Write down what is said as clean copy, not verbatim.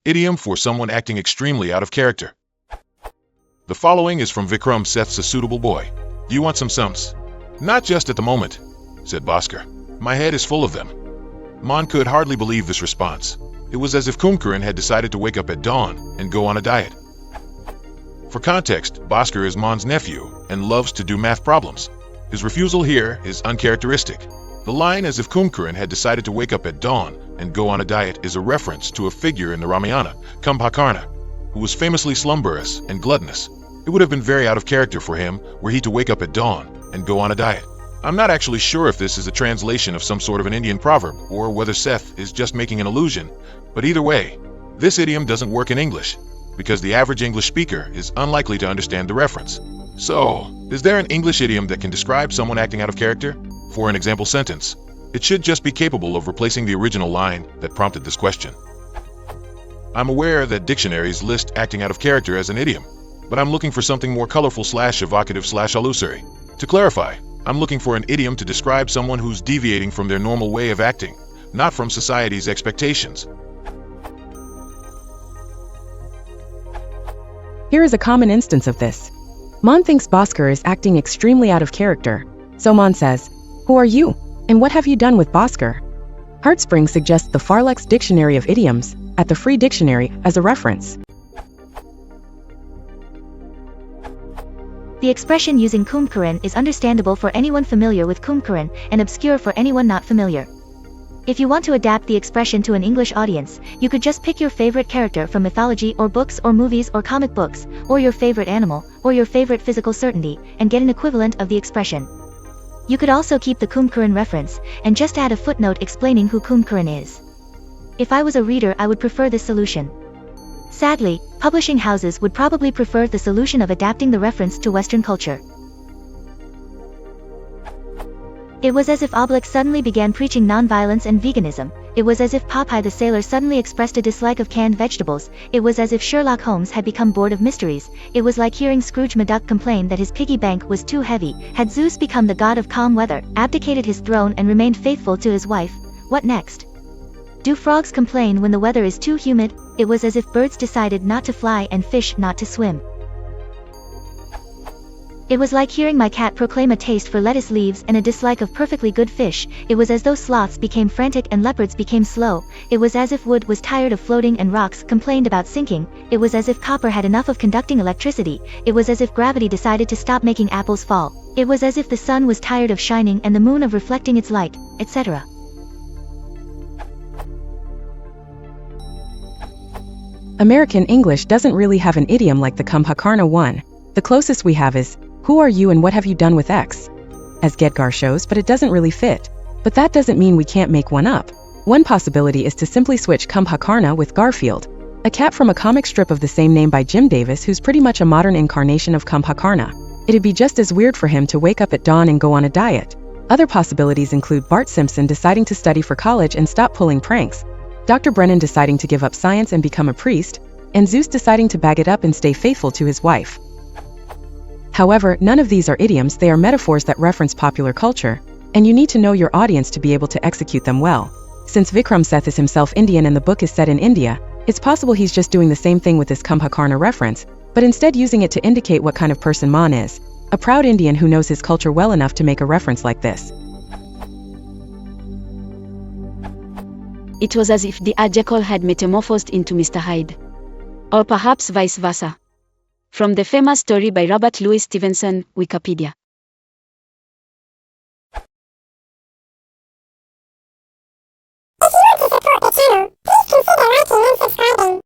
Idiom for someone acting extremely out of character. The following is from Vikram Seth's A Suitable Boy. Do you want some sums? Not just at the moment, said Bhaskar. My head is full of them. Maan could hardly believe this response. It was as if Kumkaran had decided to wake up at dawn and go on a diet. For context, Bhaskar is Maan's nephew and loves to do math problems. His refusal here is uncharacteristic. The line "as if Kumkaran had decided to wake up at dawn and go on a diet" is a reference to a figure in the Ramayana, Kumbhakarna, who was famously slumberous and gluttonous. It would have been very out of character for him were he to wake up at dawn and go on a diet. I'm not actually sure if this is a translation of some sort of an Indian proverb or whether Seth is just making an allusion, but either way, this idiom doesn't work in English because the average English speaker is unlikely to understand the reference. So, is there an English idiom that can describe someone acting out of character? For an example sentence, it should just be capable of replacing the original line that prompted this question. I'm aware that dictionaries list acting out of character as an idiom, but I'm looking for something more colorful / evocative / illusory. To clarify, I'm looking for an idiom to describe someone who's deviating from their normal way of acting, not from society's expectations. Here is a common instance of this. Maan thinks Bhaskar is acting extremely out of character. So Maan says, "Who are you? And what have you done with Bhaskar?" Heartspring suggests the Farlex Dictionary of Idioms at the Free Dictionary as a reference. The expression using Kumkaran is understandable for anyone familiar with Kumkaran and obscure for anyone not familiar. If you want to adapt the expression to an English audience, you could just pick your favorite character from mythology or books or movies or comic books, or your favorite animal, or your favorite physical certainty, and get an equivalent of the expression. You could also keep the Kumkaran reference, and just add a footnote explaining who Kumkaran is. If I was a reader, I would prefer this solution. Sadly, publishing houses would probably prefer the solution of adapting the reference to Western culture. It was as if Obelix suddenly began preaching non-violence and veganism. It was as if Popeye the Sailor suddenly expressed a dislike of canned vegetables. It was as if Sherlock Holmes had become bored of mysteries. It was like hearing Scrooge McDuck complain that his piggy bank was too heavy. Had Zeus become the god of calm weather, abdicated his throne and remained faithful to his wife, what next? Do frogs complain when the weather is too humid? It was as if birds decided not to fly and fish not to swim. It was like hearing my cat proclaim a taste for lettuce leaves and a dislike of perfectly good fish. It was as though sloths became frantic and leopards became slow. It was as if wood was tired of floating and rocks complained about sinking. It was as if copper had enough of conducting electricity. It was as if gravity decided to stop making apples fall. It was as if the sun was tired of shining and the moon of reflecting its light, etc. American English doesn't really have an idiom like the Kumbhakarna one. The closest we have is, "Who are you and what have you done with X?" as Gedgar shows, but it doesn't really fit. But that doesn't mean we can't make one up. One possibility is to simply switch Kumbhakarna with Garfield, a cat from a comic strip of the same name by Jim Davis who's pretty much a modern incarnation of Kumbhakarna. It'd be just as weird for him to wake up at dawn and go on a diet. Other possibilities include Bart Simpson deciding to study for college and stop pulling pranks, Dr. Brennan deciding to give up science and become a priest, and Zeus deciding to bag it up and stay faithful to his wife. However, none of these are idioms, they are metaphors that reference popular culture, and you need to know your audience to be able to execute them well. Since Vikram Seth is himself Indian and the book is set in India, it's possible he's just doing the same thing with this Kumbhakarna reference, but instead using it to indicate what kind of person Maan is, a proud Indian who knows his culture well enough to make a reference like this. It was as if the Jekyll had metamorphosed into Mr. Hyde. Or perhaps vice versa. From the famous story by Robert Louis Stevenson, Wikipedia. If you want to support the channel, please consider liking and subscribing.